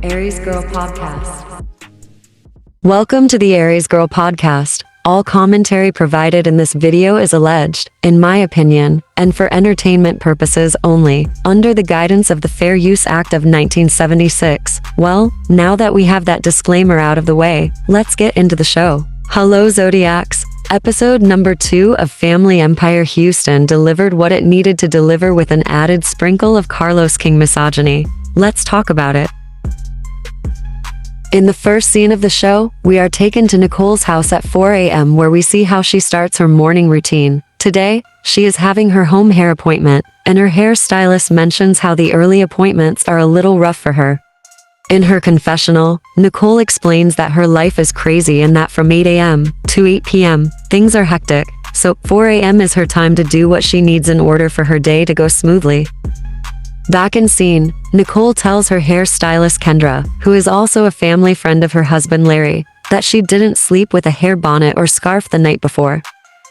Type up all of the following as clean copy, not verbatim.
Aries Girl Podcast. Welcome to the Aries Girl Podcast. All commentary provided in this video is alleged, in my opinion, and for entertainment purposes only, under the guidance of the Fair Use Act of 1976. Well, now that we have that disclaimer out of the way, let's get into the show. Hello Zodiacs. Episode number 2 of Family Empire Houston delivered what it needed to deliver with an added sprinkle of Carlos King misogyny. Let's talk about it. In the first scene of the show, we are taken to Nicole's house at 4 a.m. where we see how she starts her morning routine. Today, she is having her home hair appointment, and her hairstylist mentions how the early appointments are a little rough for her. In her confessional, Nicole explains that her life is crazy and that from 8 a.m. to 8 p.m., things are hectic, so 4 a.m. is her time to do what she needs in order for her day to go smoothly. Back in scene, Nicole tells her hairstylist Kendra, who is also a family friend of her husband Larry, that she didn't sleep with a hair bonnet or scarf the night before.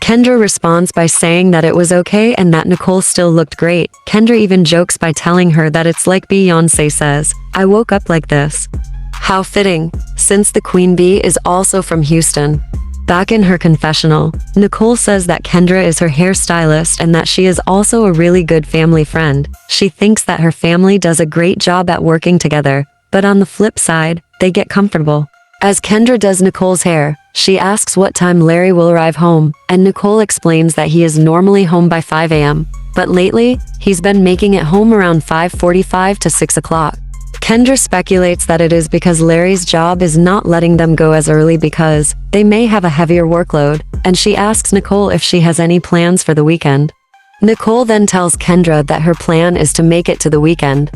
Kendra responds by saying that it was okay and that Nicole still looked great. Kendra even jokes by telling her that it's like Beyoncé says, "I woke up like this." How fitting, since the Queen Bee is also from Houston. Back in her confessional, Nicole says that Kendra is her hairstylist and that she is also a really good family friend. She thinks that her family does a great job at working together, but on the flip side, they get comfortable. As Kendra does Nicole's hair, she asks what time Larry will arrive home, and Nicole explains that he is normally home by 5 a.m., but lately, he's been making it home around 5:45 to 6 o'clock. Kendra speculates that it is because Larry's job is not letting them go as early because they may have a heavier workload, and she asks Nicole if she has any plans for the weekend. Nicole then tells Kendra that her plan is to make it to the weekend.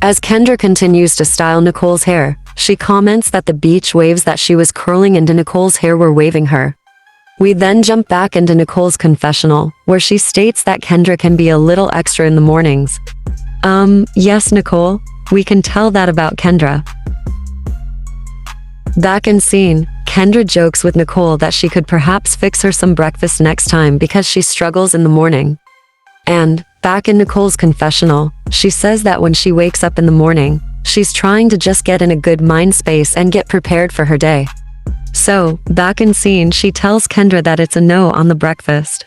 As Kendra continues to style Nicole's hair, she comments that the beach waves that she was curling into Nicole's hair were waving her. We then jump back into Nicole's confessional, where she states that Kendra can be a little extra in the mornings. Yes, Nicole, we can tell that about Kendra. Back in scene, Kendra jokes with Nicole that she could perhaps fix her some breakfast next time because she struggles in the morning. And, back in Nicole's confessional, she says that when she wakes up in the morning, she's trying to just get in a good mind space and get prepared for her day. So, back in scene, she tells Kendra that it's a no on the breakfast.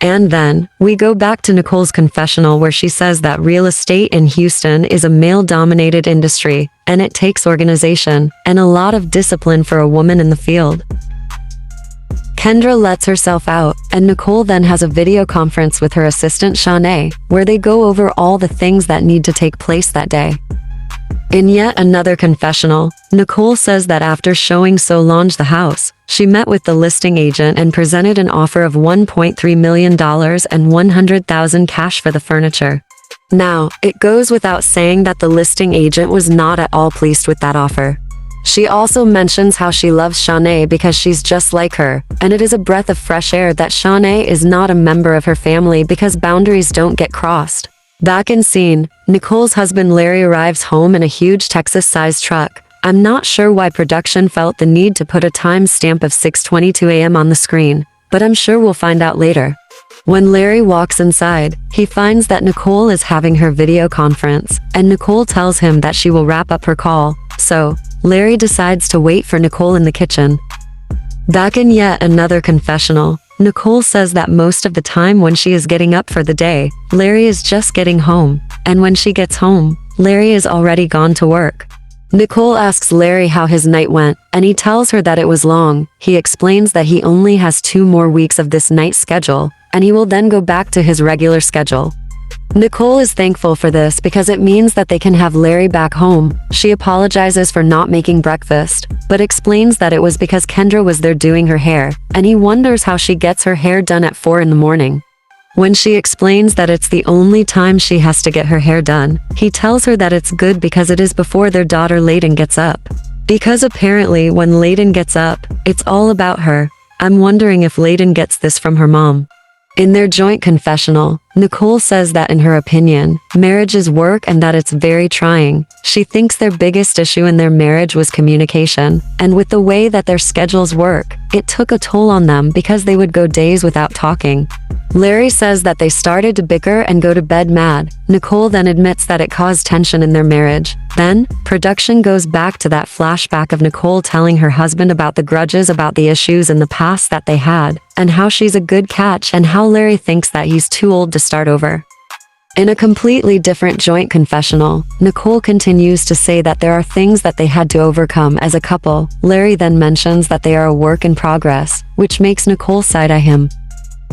And then, we go back to Nicole's confessional where she says that real estate in Houston is a male-dominated industry, and it takes organization and a lot of discipline for a woman in the field. Kendra lets herself out, and Nicole then has a video conference with her assistant Shanae, where they go over all the things that need to take place that day. In yet another confessional, Nicole says that after showing Solange the house, she met with the listing agent and presented an offer of $1.3 million and $100,000 cash for the furniture. Now, it goes without saying that the listing agent was not at all pleased with that offer. She also mentions how she loves Shanae because she's just like her, and it is a breath of fresh air that Shanae is not a member of her family because boundaries don't get crossed. Back in scene, Nicole's husband Larry arrives home in a huge Texas-sized truck. I'm not sure why production felt the need to put a time stamp of 6:22 a.m. on the screen, but I'm sure we'll find out later. When Larry walks inside, he finds that Nicole is having her video conference, and Nicole tells him that she will wrap up her call, so Larry decides to wait for Nicole in the kitchen. Back in yet another confessional, Nicole says that most of the time when she is getting up for the day, Larry is just getting home, and when she gets home, Larry is already gone to work. Nicole asks Larry how his night went, and he tells her that it was long. He explains that he only has 2 more weeks of this night schedule, and he will then go back to his regular schedule. Nicole is thankful for this because it means that they can have Larry back home. She apologizes for not making breakfast, but explains that it was because Kendra was there doing her hair, and he wonders how she gets her hair done at 4 in the morning. When she explains that it's the only time she has to get her hair done, he tells her that it's good because it is before their daughter Layden gets up. Because apparently when Layden gets up, it's all about her. I'm wondering if Layden gets this from her mom. In their joint confessional, Nicole says that in her opinion, marriage is work and that it's very trying. She thinks their biggest issue in their marriage was communication, and with the way that their schedules work, it took a toll on them because they would go days without talking. Larry says that they started to bicker and go to bed mad. Nicole then admits that it caused tension in their marriage. Then, production goes back to that flashback of Nicole telling her husband about the grudges about the issues in the past that they had, and how she's a good catch and how Larry thinks that he's too old to start over. In a completely different joint confessional, Nicole continues to say that there are things that they had to overcome as a couple. Larry then mentions that they are a work in progress, which makes Nicole side-eye him.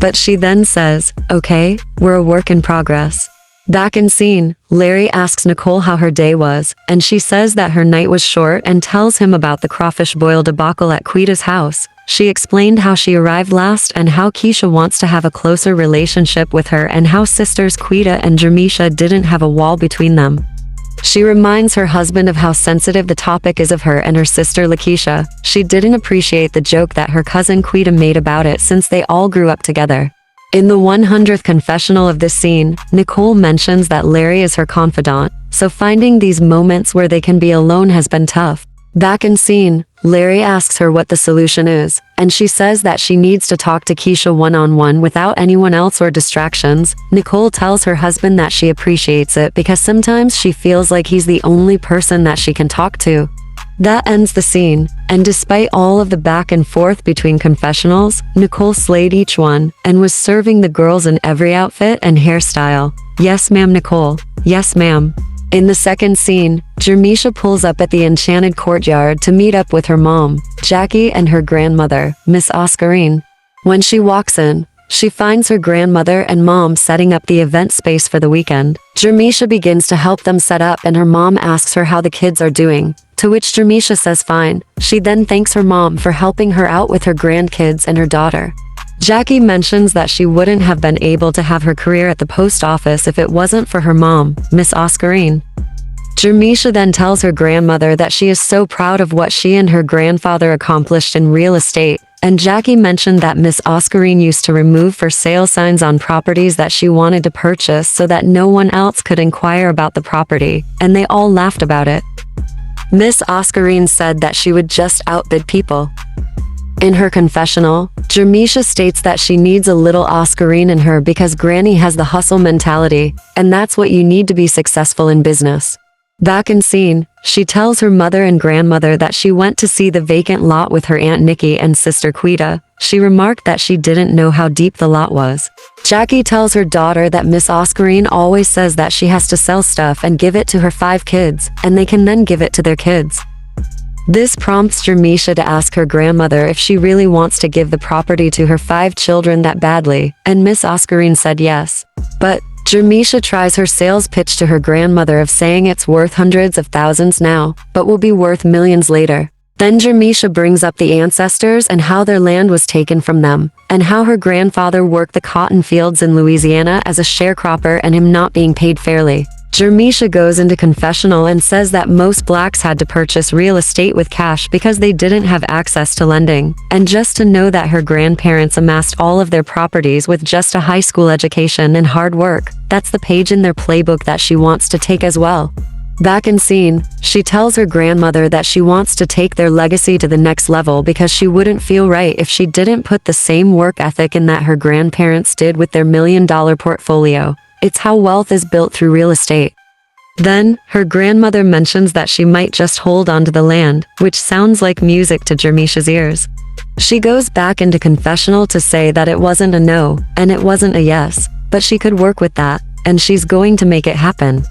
But she then says, "Okay, we're a work in progress." Back in scene, Larry asks Nicole how her day was, and she says that her night was short and tells him about the crawfish boil debacle at Quita's house. She explained how she arrived last and how Keisha wants to have a closer relationship with her and how sisters Quita and Jermisha didn't have a wall between them. She reminds her husband of how sensitive the topic is of her and her sister Lakeisha. She didn't appreciate the joke that her cousin Quita made about it since they all grew up together. In the 100th confessional of this scene, Nicole mentions that Larry is her confidant, so finding these moments where they can be alone has been tough. Back in scene, Larry asks her what the solution is, and she says that she needs to talk to Keisha one-on-one without anyone else or distractions. Nicole tells her husband that she appreciates it because sometimes she feels like he's the only person that she can talk to. That ends the scene, and despite all of the back and forth between confessionals, Nicole slayed each one, and was serving the girls in every outfit and hairstyle. Yes ma'am Nicole, yes ma'am. In the second scene, Jermisha pulls up at the enchanted courtyard to meet up with her mom, Jackie, and her grandmother, Miss Oscarine. When she walks in, she finds her grandmother and mom setting up the event space for the weekend. Jermisha begins to help them set up and her mom asks her how the kids are doing, to which Jermisha says fine. She then thanks her mom for helping her out with her grandkids and her daughter. Jackie mentions that she wouldn't have been able to have her career at the post office if it wasn't for her mom, Miss Oscarine. Jermisha then tells her grandmother that she is so proud of what she and her grandfather accomplished in real estate, and Jackie mentioned that Miss Oscarine used to remove for sale signs on properties that she wanted to purchase so that no one else could inquire about the property, and they all laughed about it. Miss Oscarine said that she would just outbid people. In her confessional, Jermisha states that she needs a little Oscarine in her because Granny has the hustle mentality, and that's what you need to be successful in business. Back in scene, she tells her mother and grandmother that she went to see the vacant lot with her Aunt Nikki and sister Quita. She remarked that she didn't know how deep the lot was. Jackie tells her daughter that Miss Oscarine always says that she has to sell stuff and give it to her 5 kids, and they can then give it to their kids. This prompts Jermisha to ask her grandmother if she really wants to give the property to her 5 children that badly, and Miss Oscarine said yes. But Jermisha tries her sales pitch to her grandmother of saying it's worth hundreds of thousands now, but will be worth millions later. Then Jermisha brings up the ancestors and how their land was taken from them, and how her grandfather worked the cotton fields in Louisiana as a sharecropper and him not being paid fairly. Jermisha goes into confessional and says that most blacks had to purchase real estate with cash because they didn't have access to lending, and just to know that her grandparents amassed all of their properties with just a high school education and hard work. That's the page in their playbook that she wants to take as well. Back in scene, she tells her grandmother that she wants to take their legacy to the next level because she wouldn't feel right if she didn't put the same work ethic in that her grandparents did with their $1 million portfolio. It's how wealth is built through real estate. Then, her grandmother mentions that she might just hold on to the land, which sounds like music to Jermisha's ears. She goes back into confessional to say that it wasn't a no, and it wasn't a yes, but she could work with that, and she's going to make it happen.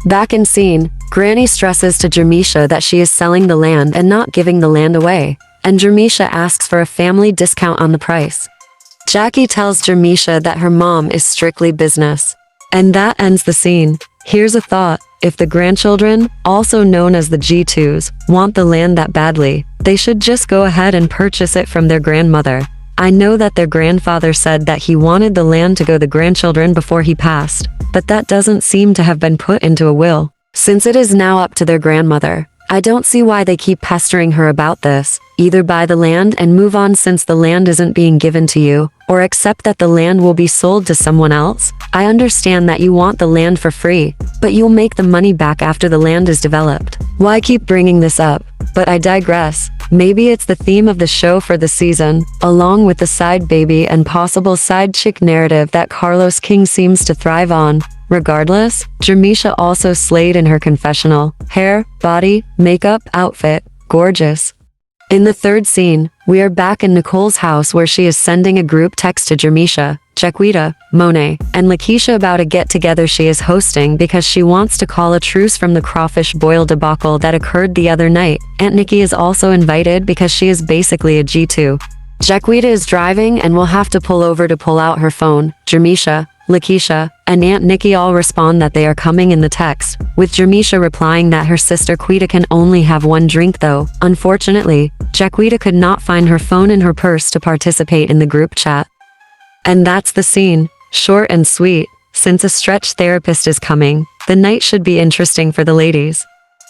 Back in scene, Granny stresses to Jermisha that she is selling the land and not giving the land away, and Jermisha asks for a family discount on the price. Jackie tells Jermisha that her mom is strictly business. And that ends the scene. Here's a thought. If the grandchildren, also known as the G2s, want the land that badly, they should just go ahead and purchase it from their grandmother. I know that their grandfather said that he wanted the land to go to the grandchildren before he passed, but that doesn't seem to have been put into a will. Since it is now up to their grandmother, I don't see why they keep pestering her about this. either buy the land and move on since the land isn't being given to you, or accept that the land will be sold to someone else. I understand that you want the land for free, but you'll make the money back after the land is developed. Why keep bringing this up? But I digress. Maybe it's the theme of the show for the season, along with the side baby and possible side chick narrative that Carlos King seems to thrive on. Regardless, Jermisha also slayed in her confessional. Hair, body, makeup, outfit, gorgeous. In the third scene, we are back in Nicole's house where she is sending a group text to Jermisha, Jaquita, Monet, and Lakeisha about a get-together she is hosting because she wants to call a truce from the crawfish boil debacle that occurred the other night. Aunt Nikki is also invited because she is basically a G2. Jaquita is driving and will have to pull over to pull out her phone. Jermisha, Lakeisha, and Aunt Nikki all respond that they are coming in the text, with Jermisha replying that her sister Quita can only have one drink though. Unfortunately, Jaquita could not find her phone in her purse to participate in the group chat. And that's the scene. Short and sweet. Since a stretch therapist is coming, the night should be interesting for the ladies.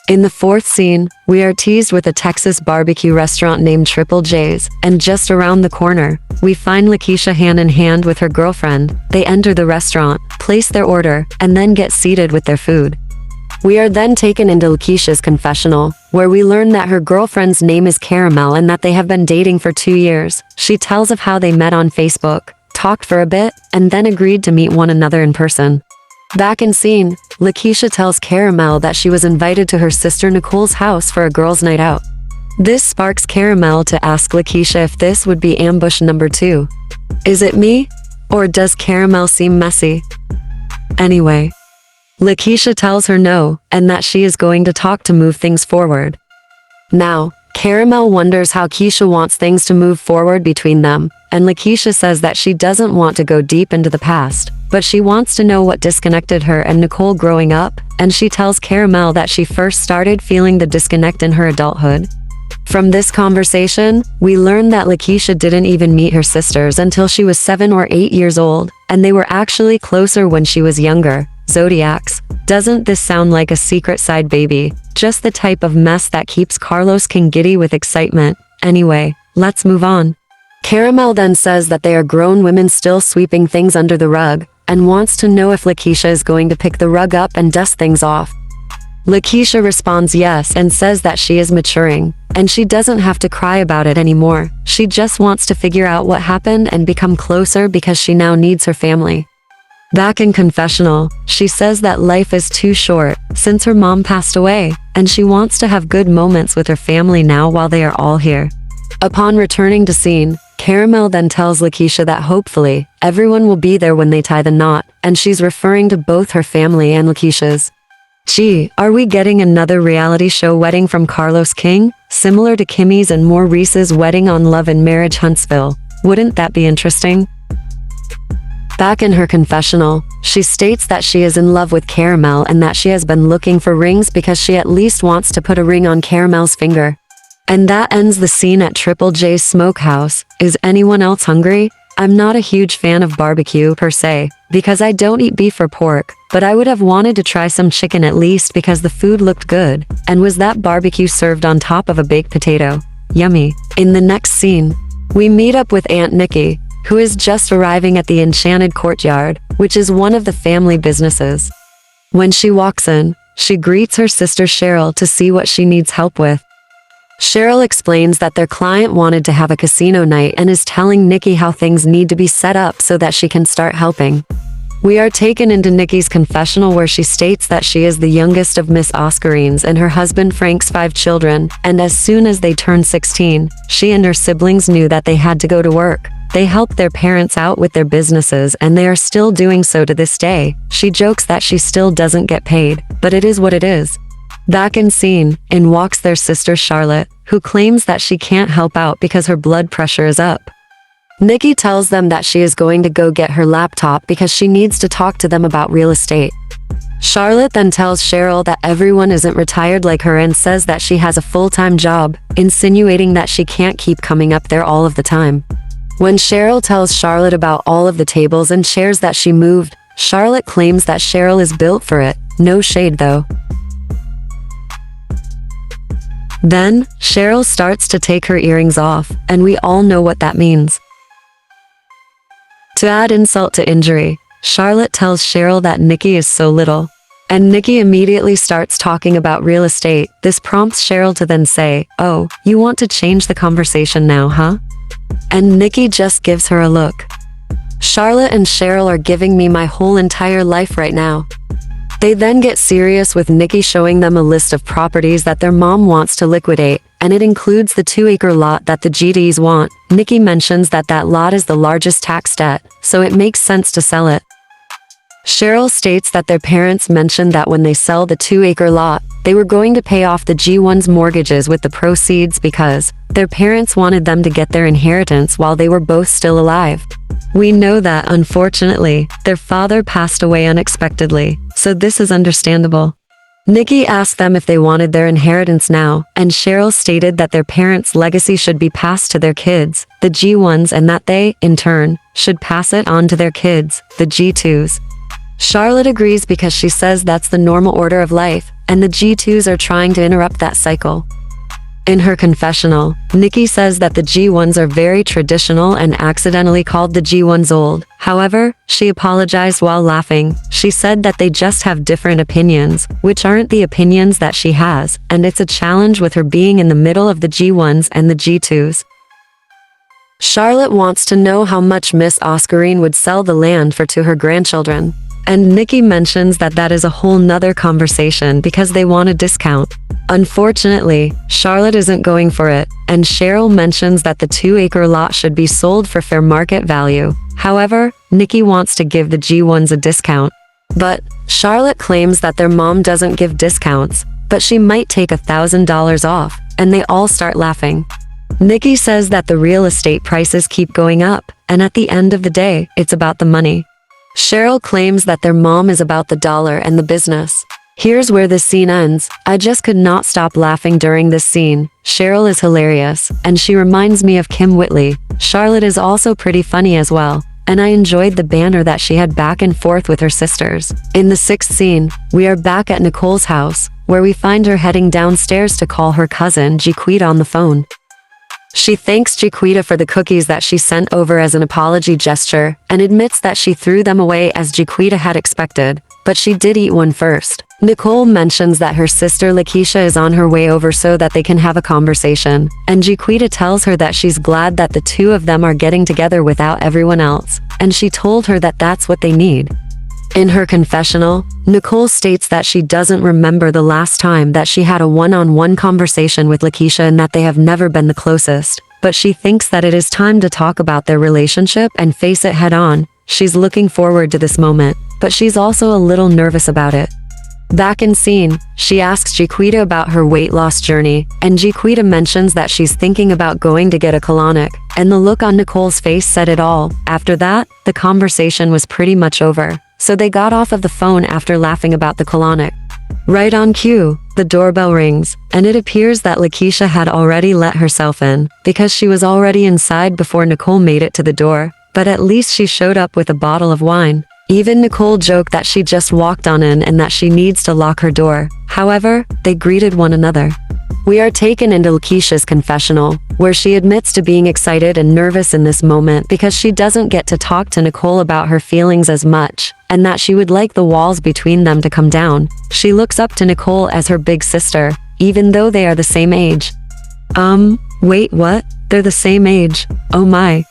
In the fourth scene, we are teased with a Texas barbecue restaurant named Triple J's, and just around the corner, we find Lakeisha hand in hand with her girlfriend. They enter the restaurant, place their order, and then get seated with their food. We are then taken into Lakeisha's confessional, where we learn that her girlfriend's name is Caramel and that they have been dating for 2 years. She tells of how they met on Facebook, talked for a bit, and then agreed to meet one another in person. Back in scene, Lakeisha tells Caramel that she was invited to her sister Nicole's house for a girls' night out. This sparks Caramel to ask Lakeisha if this would be ambush number 2. Is it me? Or does Caramel seem messy? Anyway, Lakeisha tells her no, and that she is going to talk to move things forward. Now, Caramel wonders how Keisha wants things to move forward between them, and Lakeisha says that she doesn't want to go deep into the past, but she wants to know what disconnected her and Nicole growing up, and she tells Caramel that she first started feeling the disconnect in her adulthood. From this conversation, we learn that Lakeisha didn't even meet her sisters until she was 7 or 8 years old, and they were actually closer when she was younger. Zodiacs. Doesn't this sound like a secret side baby? Just the type of mess that keeps Carlos King giddy with excitement. Anyway, let's move on. Caramel then says that they are grown women still sweeping things under the rug, and wants to know if Lakeisha is going to pick the rug up and dust things off. Lakeisha responds yes and says that she is maturing, and she doesn't have to cry about it anymore. She just wants to figure out what happened and become closer because she now needs her family. Back in confessional, she says that life is too short since her mom passed away, and she wants to have good moments with her family now while they are all here. Upon returning to scene, Caramel then tells Lakeisha that hopefully, everyone will be there when they tie the knot, and she's referring to both her family and Lakeisha's. Gee, are we getting another reality show wedding from Carlos King? Similar to Kimmy's and Maurice's wedding on Love and Marriage Huntsville. Wouldn't that be interesting? Back in her confessional, she states that she is in love with Caramel and that she has been looking for rings because she at least wants to put a ring on Caramel's finger. And that ends the scene at Triple J's Smokehouse. Is anyone else hungry? I'm not a huge fan of barbecue per se, because I don't eat beef or pork, but I would have wanted to try some chicken at least because the food looked good. And was that barbecue served on top of a baked potato? Yummy. In the next scene, we meet up with Aunt Nikki, who is just arriving at the Enchanted Courtyard, which is one of the family businesses. When she walks in, she greets her sister Cheryl to see what she needs help with. Cheryl explains that their client wanted to have a casino night and is telling Nikki how things need to be set up so that she can start helping. We are taken into Nikki's confessional where she states that she is the youngest of Miss Oscarines and her husband Frank's 5 children, and as soon as they turned 16, she and her siblings knew that they had to go to work. They helped their parents out with their businesses and they are still doing so to this day. She jokes that she still doesn't get paid, but it is what it is. Back in scene, in walks their sister Charlotte, who claims that she can't help out because her blood pressure is up. Nikki tells them that she is going to go get her laptop because she needs to talk to them about real estate. Charlotte then tells Cheryl that everyone isn't retired like her and says that she has a full-time job, insinuating that she can't keep coming up there all of the time. When Cheryl tells Charlotte about all of the tables and chairs that she moved, Charlotte claims that Cheryl is built for it. No shade though. Then, Cheryl starts to take her earrings off, and we all know what that means. To add insult to injury, Charlotte tells Cheryl that Nikki is so little. And Nikki immediately starts talking about real estate. This prompts Cheryl to then say, "Oh, you want to change the conversation now, huh?" And Nikki just gives her a look. Charlotte and Cheryl are giving me my whole entire life right now. They then get serious with Nikki showing them a list of properties that their mom wants to liquidate, and it includes the 2-acre lot that the GDs want. Nikki mentions that that lot is the largest tax debt, so it makes sense to sell it. Cheryl states that their parents mentioned that when they sell the 2-acre lot, they were going to pay off the G1's mortgages with the proceeds because their parents wanted them to get their inheritance while they were both still alive. We know that, unfortunately, their father passed away unexpectedly, so this is understandable. Nikki asked them if they wanted their inheritance now, and Cheryl stated that their parents' legacy should be passed to their kids, the G1s, and that they, in turn, should pass it on to their kids, the G2s. Charlotte agrees because she says that's the normal order of life, and the G2s are trying to interrupt that cycle. In her confessional, Nikki says that the G1s are very traditional and accidentally called the G1s old. However, she apologized while laughing. She said that they just have different opinions, which aren't the opinions that she has, and it's a challenge with her being in the middle of the G1s and the G2s. Charlotte wants to know how much Miss Oscarine would sell the land for to her grandchildren. And Nikki mentions that that is a whole nother conversation because they want a discount. Unfortunately, Charlotte isn't going for it, and Cheryl mentions that the 2-acre lot should be sold for fair market value. However, Nikki wants to give the G1s a discount. But Charlotte claims that their mom doesn't give discounts, but she might take $1,000 off, and they all start laughing. Nikki says that the real estate prices keep going up, and at the end of the day, it's about the money. Cheryl claims that their mom is about the dollar and the business. Here's where this scene ends. I just could not stop laughing during this scene. Cheryl is hilarious, and she reminds me of Kim Whitley. Charlotte is also pretty funny as well, and I enjoyed the banter that she had back and forth with her sisters. In the 6th scene, we are back at Nicole's house, where we find her heading downstairs to call her cousin Jaquita on the phone. She thanks Jaquita for the cookies that she sent over as an apology gesture, and admits that she threw them away as Jaquita had expected, but she did eat one first. Nicole mentions that her sister Lakeisha is on her way over so that they can have a conversation, and Jaquita tells her that she's glad that the two of them are getting together without everyone else, and she told her that that's what they need. In her confessional, Nicole states that she doesn't remember the last time that she had a one-on-one conversation with Lakeisha and that they have never been the closest, but she thinks that it is time to talk about their relationship and face it head-on. She's looking forward to this moment, but she's also a little nervous about it. Back in scene, she asks Jaquita about her weight loss journey, and Jaquita mentions that she's thinking about going to get a colonic, and the look on Nicole's face said it all. After that, the conversation was pretty much over, so they got off of the phone after laughing about the colonic. Right on cue, the doorbell rings, and it appears that Lakeisha had already let herself in, because she was already inside before Nicole made it to the door, but at least she showed up with a bottle of wine. Even Nicole joked that she just walked on in and that she needs to lock her door. However, they greeted one another. We are taken into Lakeisha's confessional, where she admits to being excited and nervous in this moment because she doesn't get to talk to Nicole about her feelings as much, and that she would like the walls between them to come down. She looks up to Nicole as her big sister, even though they are the same age. Wait, what? They're the same age. Oh my.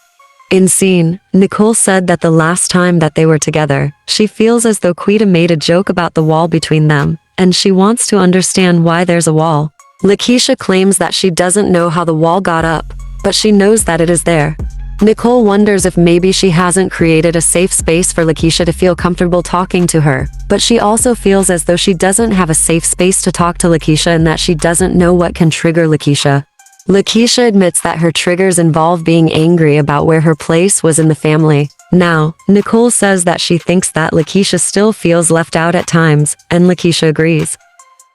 In scene, Nicole said that the last time that they were together, she feels as though Quita made a joke about the wall between them, and she wants to understand why there's a wall. Lakeisha claims that she doesn't know how the wall got up, but she knows that it is there. Nicole wonders if maybe she hasn't created a safe space for Lakeisha to feel comfortable talking to her, but she also feels as though she doesn't have a safe space to talk to Lakeisha and that she doesn't know what can trigger Lakeisha. Lakeisha admits that her triggers involve being angry about where her place was in the family. Now, Nicole says that she thinks that Lakeisha still feels left out at times, and Lakeisha agrees.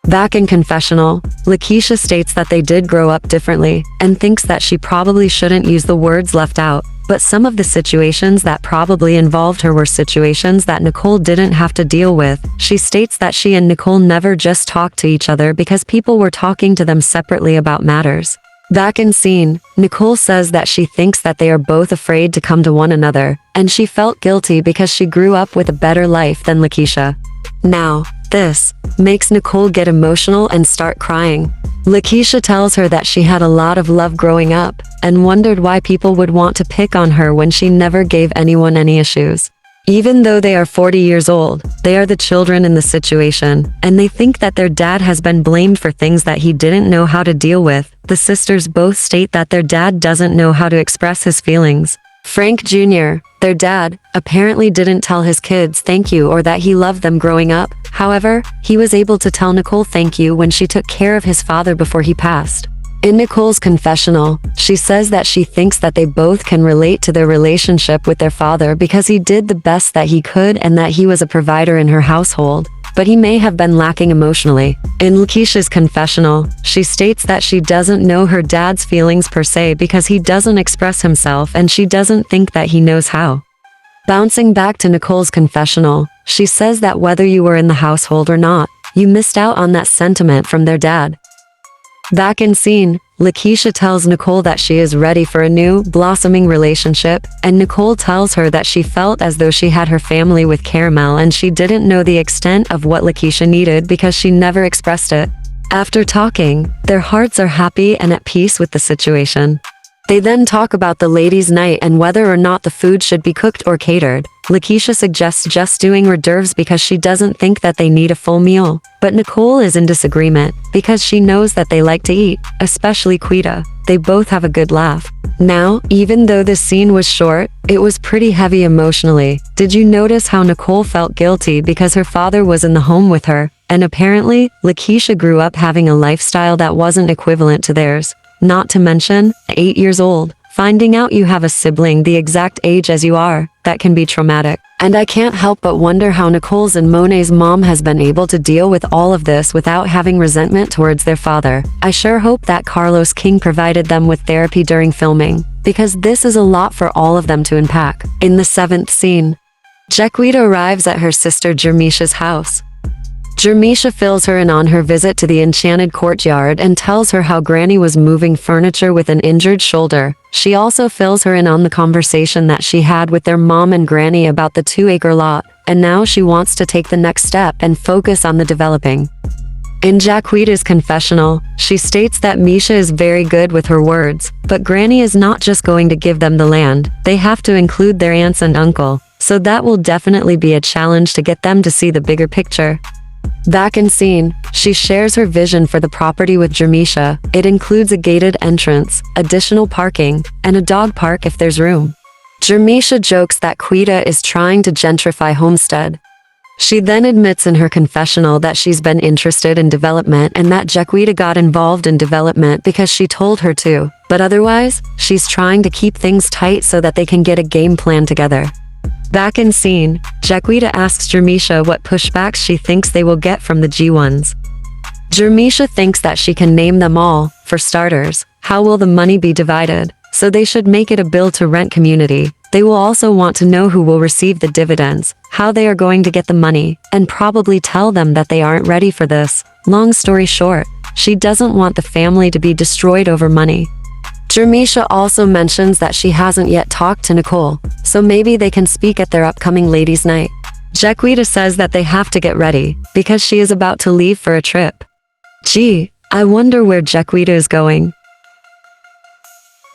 Back in confessional, Lakeisha states that they did grow up differently, and thinks that she probably shouldn't use the words left out. but some of the situations that probably involved her were situations that Nicole didn't have to deal with. She states that she and Nicole never just talked to each other because people were talking to them separately about matters. Back in scene, Nicole says that she thinks that they are both afraid to come to one another, and she felt guilty because she grew up with a better life than Lakeisha. Now, this makes Nicole get emotional and start crying. Lakeisha tells her that she had a lot of love growing up, and wondered why people would want to pick on her when she never gave anyone any issues. Even though they are 40 years old, they are the children in the situation, and they think that their dad has been blamed for things that he didn't know how to deal with. The sisters both state that their dad doesn't know how to express his feelings. Frank Jr., their dad, apparently didn't tell his kids thank you or that he loved them growing up. However, he was able to tell Nicole thank you when she took care of his father before he passed. In Nicole's confessional, she says that she thinks that they both can relate to their relationship with their father because he did the best that he could and that he was a provider in her household, but he may have been lacking emotionally. In Lakeisha's confessional, she states that she doesn't know her dad's feelings per se because he doesn't express himself and she doesn't think that he knows how. Bouncing back to Nicole's confessional, she says that whether you were in the household or not, you missed out on that sentiment from their dad. Back in scene, Lakeisha tells Nicole that she is ready for a new, blossoming relationship, and Nicole tells her that she felt as though she had her family with Caramel and she didn't know the extent of what Lakeisha needed because she never expressed it. After talking, their hearts are happy and at peace with the situation. They then talk about the ladies' night and whether or not the food should be cooked or catered. Lakeisha suggests just doing hors d'oeuvres because she doesn't think that they need a full meal. But Nicole is in disagreement because she knows that they like to eat, especially Quita. They both have a good laugh. Now, even though this scene was short, it was pretty heavy emotionally. Did you notice how Nicole felt guilty because her father was in the home with her? And apparently, Lakeisha grew up having a lifestyle that wasn't equivalent to theirs. Not to mention, 8 years old, finding out you have a sibling the exact age as you are, that can be traumatic. And I can't help but wonder how Nicole's and Monet's mom has been able to deal with all of this without having resentment towards their father. I sure hope that Carlos King provided them with therapy during filming, because this is a lot for all of them to unpack. In the 7th scene, Jequita arrives at her sister Jermisha's house. Jermisha fills her in on her visit to the enchanted courtyard and tells her how Granny was moving furniture with an injured shoulder. She also fills her in on the conversation that she had with their mom and Granny about the 2-acre lot, and now she wants to take the next step and focus on the developing. In Jaquita's confessional, she states that Misha is very good with her words, but Granny is not just going to give them the land, they have to include their aunts and uncle, so that will definitely be a challenge to get them to see the bigger picture. Back in scene, she shares her vision for the property with Jermisha. It includes a gated entrance, additional parking, and a dog park if there's room. Jermisha jokes that Quita is trying to gentrify Homestead. She then admits in her confessional that she's been interested in development and that Jequita got involved in development because she told her to, but otherwise, she's trying to keep things tight so that they can get a game plan together. Back in scene, Jequita asks Jermisha what pushbacks she thinks they will get from the G1s. Jermisha thinks that she can name them all. For starters, how will the money be divided? So they should make it a build-to-rent community. They will also want to know who will receive the dividends, how they are going to get the money, and probably tell them that they aren't ready for this. Long story short, she doesn't want the family to be destroyed over money. Jermisha also mentions that she hasn't yet talked to Nicole, so maybe they can speak at their upcoming ladies' night. Jequita says that they have to get ready, because she is about to leave for a trip. Gee, I wonder where Jequita is going.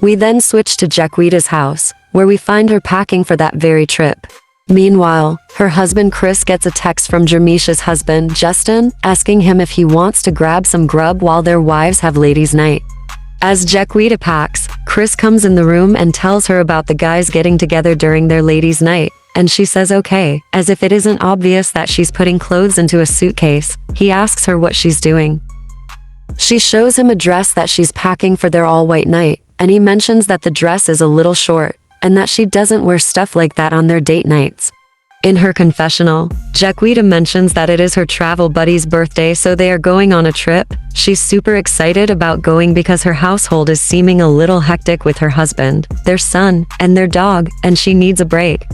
We then switch to Jequita's house, where we find her packing for that very trip. Meanwhile, her husband Chris gets a text from Jermisha's husband, Justin, asking him if he wants to grab some grub while their wives have ladies' night. As Jequita packs, Chris comes in the room and tells her about the guys getting together during their ladies' night, and she says okay, as if it isn't obvious that she's putting clothes into a suitcase. He asks her what she's doing. She shows him a dress that she's packing for their all-white night, and he mentions that the dress is a little short, and that she doesn't wear stuff like that on their date nights. In her confessional, Jaquita mentions that it is her travel buddy's birthday, so they are going on a trip. She's super excited about going because her household is seeming a little hectic with her husband, their son, and their dog, and she needs a break.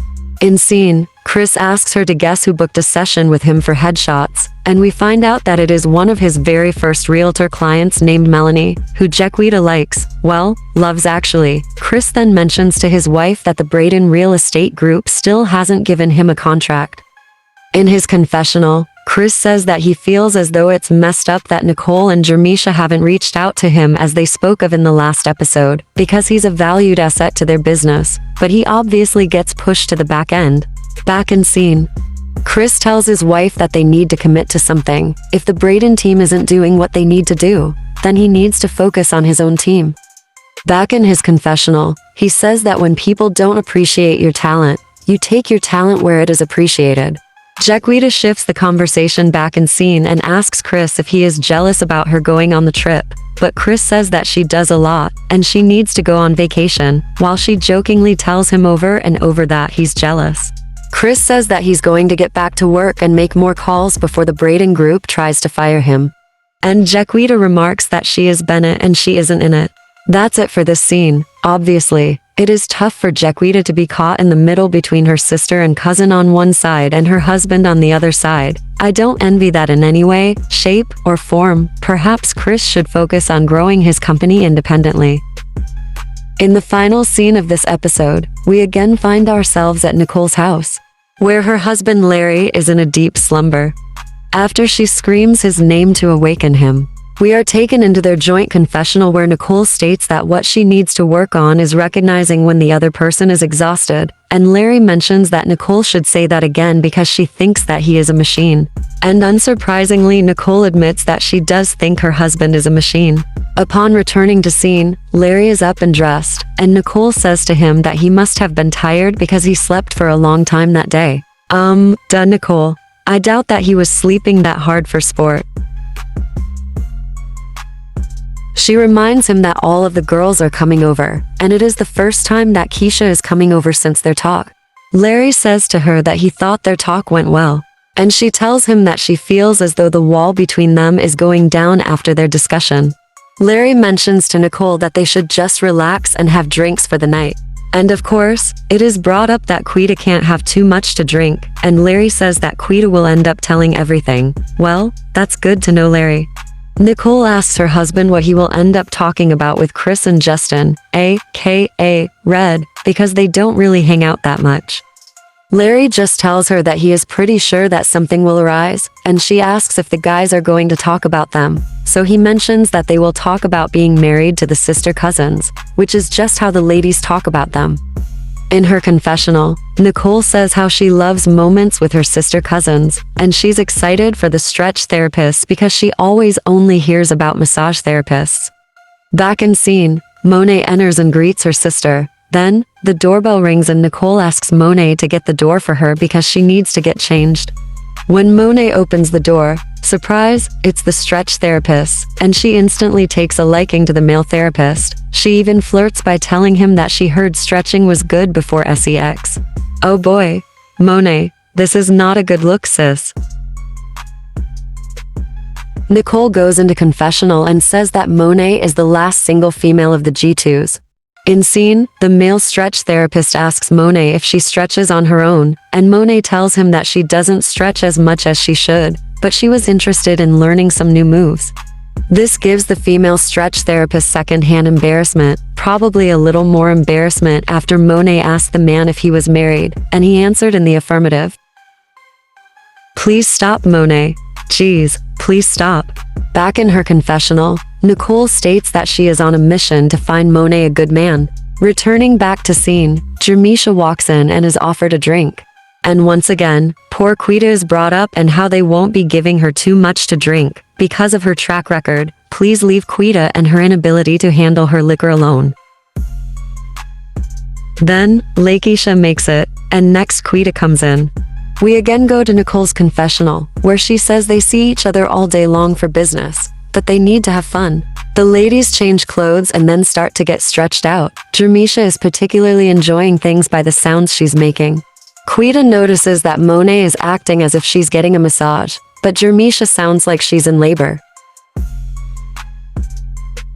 In scene, Chris asks her to guess who booked a session with him for headshots, and we find out that it is one of his very first realtor clients named Melanie, who Jaquita likes, well, loves actually. Chris then mentions to his wife that the Braden Real Estate Group still hasn't given him a contract. In his confessional, Chris says that he feels as though it's messed up that Nicole and Jermisha haven't reached out to him as they spoke of in the last episode, because he's a valued asset to their business, but he obviously gets pushed to the back end. Back in scene, Chris tells his wife that they need to commit to something. If the Braden team isn't doing what they need to do, then he needs to focus on his own team. Back in his confessional, he says that when people don't appreciate your talent, you take your talent where it is appreciated. Jaquita shifts the conversation back in scene and asks Chris if he is jealous about her going on the trip, but Chris says that she does a lot, and she needs to go on vacation, while she jokingly tells him over and over that he's jealous. Chris says that he's going to get back to work and make more calls before the Braden Group tries to fire him. And Jaquita remarks that she is Bennett and she isn't in it. That's it for this scene. Obviously, it is tough for Jaquita to be caught in the middle between her sister and cousin on one side and her husband on the other side. I don't envy that in any way, shape, or form. Perhaps Chris should focus on growing his company independently. In the final scene of this episode, we again find ourselves at Nicole's house, where her husband Larry is in a deep slumber. After she screams his name to awaken him, we are taken into their joint confessional where Nicole states that what she needs to work on is recognizing when the other person is exhausted, and Larry mentions that Nicole should say that again because she thinks that he is a machine. And unsurprisingly, Nicole admits that she does think her husband is a machine. Upon returning to scene, Larry is up and dressed, and Nicole says to him that he must have been tired because he slept for a long time that day. Duh, Nicole. I doubt that he was sleeping that hard for sport. She reminds him that all of the girls are coming over, and it is the first time that Keisha is coming over since their talk. Larry says to her that he thought their talk went well, and she tells him that she feels as though the wall between them is going down after their discussion. Larry mentions to Nicole that they should just relax and have drinks for the night. And of course, it is brought up that Quita can't have too much to drink, and Larry says that Quita will end up telling everything. Well, that's good to know, Larry. Nicole asks her husband what he will end up talking about with Chris and Justin, aka Red, because they don't really hang out that much. Larry just tells her that he is pretty sure that something will arise, and she asks if the guys are going to talk about them. So he mentions that they will talk about being married to the sister cousins, which is just how the ladies talk about them. In her confessional, Nicole says how she loves moments with her sister cousins, and she's excited for the stretch therapists because she always only hears about massage therapists. Back in scene, Monet enters and greets her sister. Then, the doorbell rings and Nicole asks Monet to get the door for her because she needs to get changed. When Monet opens the door, surprise, it's the stretch therapist, and she instantly takes a liking to the male therapist. She even flirts by telling him that she heard stretching was good before sex. Oh boy, Monet, this is not a good look, sis. Nicole goes into confessional and says that Monet is the last single female of the G2s. In scene, the male stretch therapist asks Monet if she stretches on her own, and Monet tells him that she doesn't stretch as much as she should, but she was interested in learning some new moves. This gives the female stretch therapist secondhand embarrassment, probably a little more embarrassment after Monet asked the man if he was married, and he answered in the affirmative. Please stop, Monet. Geez, please stop. Back in her confessional, Nicole states that she is on a mission to find Monet a good man. Returning back to scene, Jermisha walks in and is offered a drink. And once again, poor Quita is brought up and how they won't be giving her too much to drink because of her track record. Please leave Quita and her inability to handle her liquor alone. Then, Lakeisha makes it, and next Quita comes in. We again go to Nicole's confessional, where she says they see each other all day long for business, but they need to have fun. The ladies change clothes and then start to get stretched out. Jermisha is particularly enjoying things by the sounds she's making. Quita notices that Monet is acting as if she's getting a massage, but Jermisha sounds like she's in labor.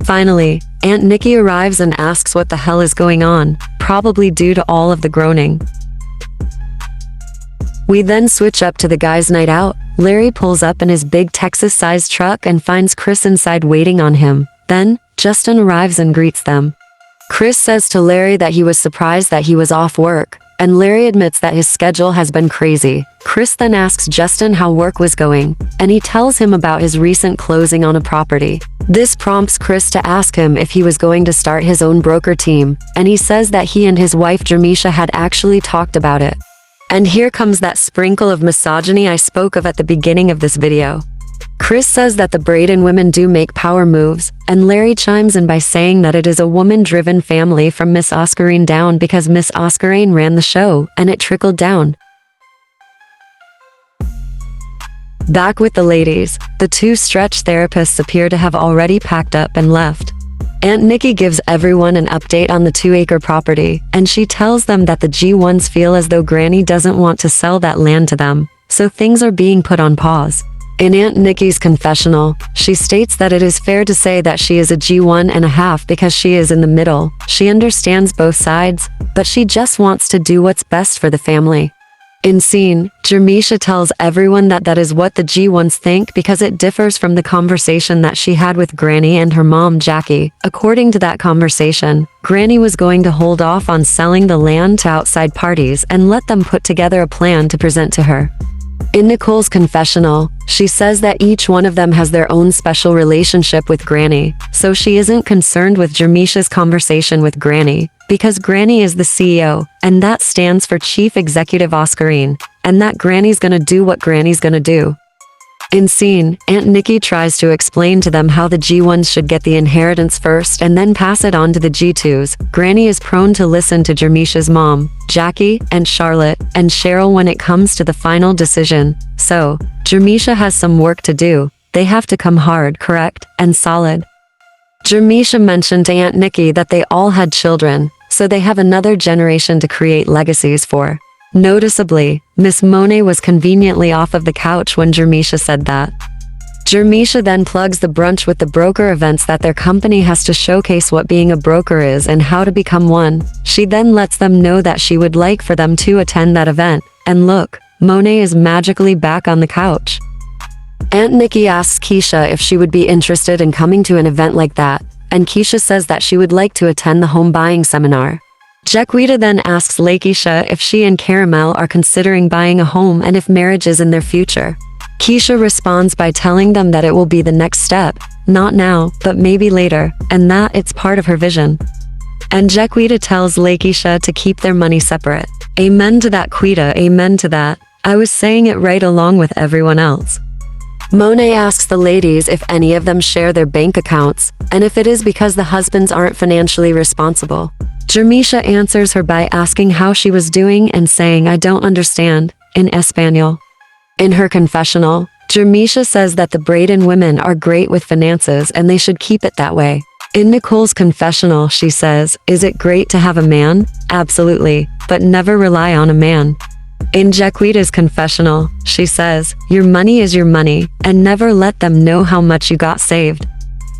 Finally, Aunt Nikki arrives and asks what the hell is going on, probably due to all of the groaning. We then switch up to the guys' night out. Larry pulls up in his big Texas-sized truck and finds Chris inside waiting on him. Then, Justin arrives and greets them. Chris says to Larry that he was surprised that he was off work, and Larry admits that his schedule has been crazy. Chris then asks Justin how work was going, and he tells him about his recent closing on a property. This prompts Chris to ask him if he was going to start his own broker team, and he says that he and his wife Jermisha had actually talked about it. And here comes that sprinkle of misogyny I spoke of at the beginning of this video. Chris says that the Braden women do make power moves, and Larry chimes in by saying that it is a woman-driven family from Miss Oscarine down because Miss Oscarine ran the show, and it trickled down. Back with the ladies, the two stretch therapists appear to have already packed up and left. Aunt Nikki gives everyone an update on the 2-acre property, and she tells them that the G1s feel as though Granny doesn't want to sell that land to them, so things are being put on pause. In Aunt Nikki's confessional, she states that it is fair to say that she is a G1.5 because she is in the middle. She understands both sides, but she just wants to do what's best for the family. In scene, Jermisha tells everyone that that is what the G1s think because it differs from the conversation that she had with Granny and her mom Jackie. According to that conversation, Granny was going to hold off on selling the land to outside parties and let them put together a plan to present to her. In Nicole's confessional, she says that each one of them has their own special relationship with Granny, so she isn't concerned with Jermisha's conversation with Granny, because Granny is the CEO, and that stands for Chief Executive Oscarine, and that Granny's gonna do what Granny's gonna do. In scene, Aunt Nikki tries to explain to them how the G1s should get the inheritance first and then pass it on to the G2s. Granny is prone to listen to Jermisha's mom, Jackie, and Charlotte, and Cheryl when it comes to the final decision. So, Jermisha has some work to do. They have to come hard, correct, and solid. Jermisha mentioned to Aunt Nikki that they all had children, so they have another generation to create legacies for. Noticeably, Miss Monet was conveniently off of the couch when Jermisha said that. Jermisha then plugs the brunch with the broker events that their company has to showcase what being a broker is and how to become one. She then lets them know that she would like for them to attend that event, and look, Monet is magically back on the couch. Aunt Nikki asks Keisha if she would be interested in coming to an event like that, and Keisha says that she would like to attend the home buying seminar. Jaquita then asks Lakeisha if she and Caramel are considering buying a home and if marriage is in their future. Keisha responds by telling them that it will be the next step, not now, but maybe later, and that it's part of her vision. And Jaquita tells Lakeisha to keep their money separate. Amen to that, Quita, amen to that. I was saying it right along with everyone else. Monet asks the ladies if any of them share their bank accounts, and if it is because the husbands aren't financially responsible. Jermisha answers her by asking how she was doing and saying I don't understand, in Espanol. In her confessional, Jermisha says that the Braden women are great with finances and they should keep it that way. In Nicole's confessional, she says, is it great to have a man? Absolutely, but never rely on a man. In Jaquita's confessional, she says, your money is your money, and never let them know how much you got saved.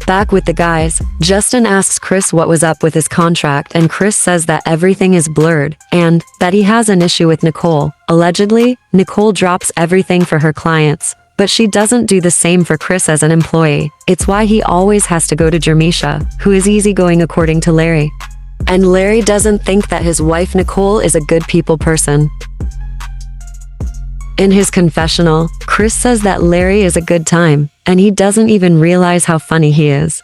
Back with the guys, Justin asks Chris what was up with his contract, and Chris says that everything is blurred, and that he has an issue with Nicole. Allegedly, Nicole drops everything for her clients, but she doesn't do the same for Chris as an employee. It's why he always has to go to Jermisha, who is easygoing according to Larry. And Larry doesn't think that his wife Nicole is a good people person. In his confessional, Chris says that Larry is a good time, and he doesn't even realize how funny he is.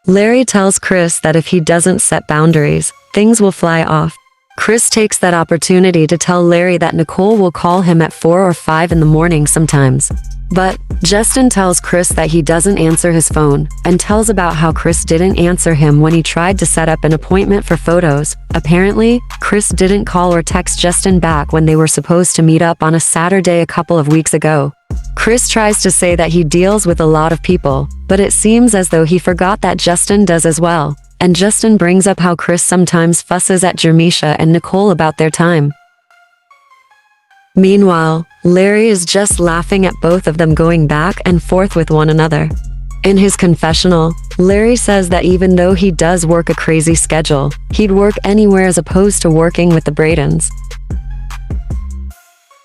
Larry tells Chris that if he doesn't set boundaries, things will fly off. Chris takes that opportunity to tell Larry that Nicole will call him at 4 or 5 in the morning sometimes. But Justin tells Chris that he doesn't answer his phone, and tells about how Chris didn't answer him when he tried to set up an appointment for photos. Apparently, Chris didn't call or text Justin back when they were supposed to meet up on a Saturday a couple of weeks ago. Chris tries to say that he deals with a lot of people, but it seems as though he forgot that Justin does as well, and Justin brings up how Chris sometimes fusses at Jermisha and Nicole about their time. Meanwhile, Larry is just laughing at both of them going back and forth with one another. In his confessional, Larry says that even though he does work a crazy schedule, he'd work anywhere as opposed to working with the Bradens.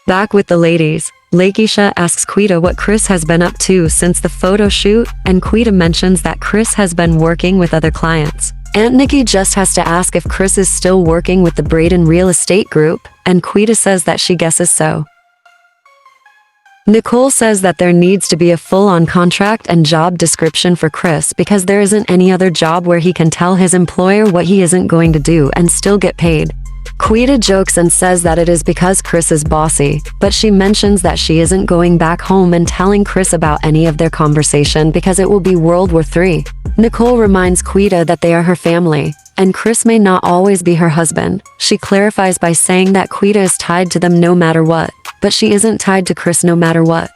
Back with the ladies, Lakeisha asks Quita what Chris has been up to since the photo shoot, and Quita mentions that Chris has been working with other clients. Aunt Nikki just has to ask if Chris is still working with the Braden Real Estate Group, and Quita says that she guesses so. Nicole says that there needs to be a full-on contract and job description for Chris because there isn't any other job where he can tell his employer what he isn't going to do and still get paid. Quita jokes and says that it is because Chris is bossy, but she mentions that she isn't going back home and telling Chris about any of their conversation because it will be World War III. Nicole reminds Quita that they are her family, and Chris may not always be her husband. She clarifies by saying that Quita is tied to them no matter what, but she isn't tied to Chris no matter what.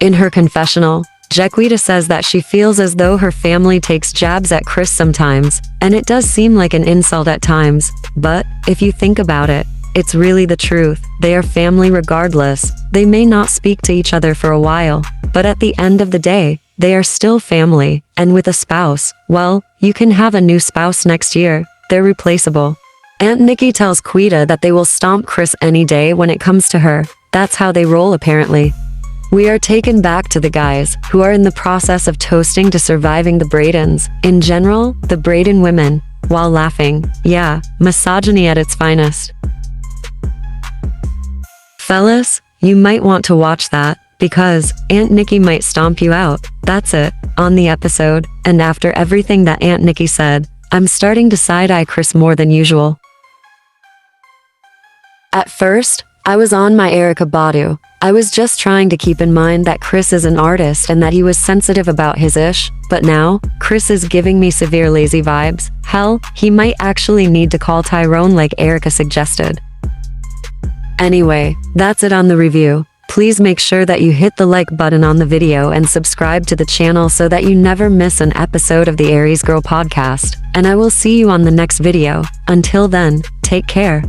In her confessional, Jaquita says that she feels as though her family takes jabs at Chris sometimes, and it does seem like an insult at times, but if you think about it, it's really the truth. They are family regardless. They may not speak to each other for a while, but at the end of the day, they are still family, and with a spouse, well, you can have a new spouse next year. They're replaceable. Aunt Nikki tells Quita that they will stomp Chris any day when it comes to her. That's how they roll apparently. We are taken back to the guys, who are in the process of toasting to surviving the Bradens, in general, the Braden women, while laughing. Yeah, misogyny at its finest. Fellas, you might want to watch that, because Aunt Nikki might stomp you out. That's it, on the episode, and after everything that Aunt Nikki said, I'm starting to side-eye Chris more than usual. At first, I was on my Erykah Badu. I was just trying to keep in mind that Chris is an artist and that he was sensitive about his ish, but now, Chris is giving me severe lazy vibes. Hell, he might actually need to call Tyrone like Erykah suggested. Anyway, that's it on the review. Please make sure that you hit the like button on the video and subscribe to the channel so that you never miss an episode of the Aries Girl podcast. And I will see you on the next video. Until then, take care.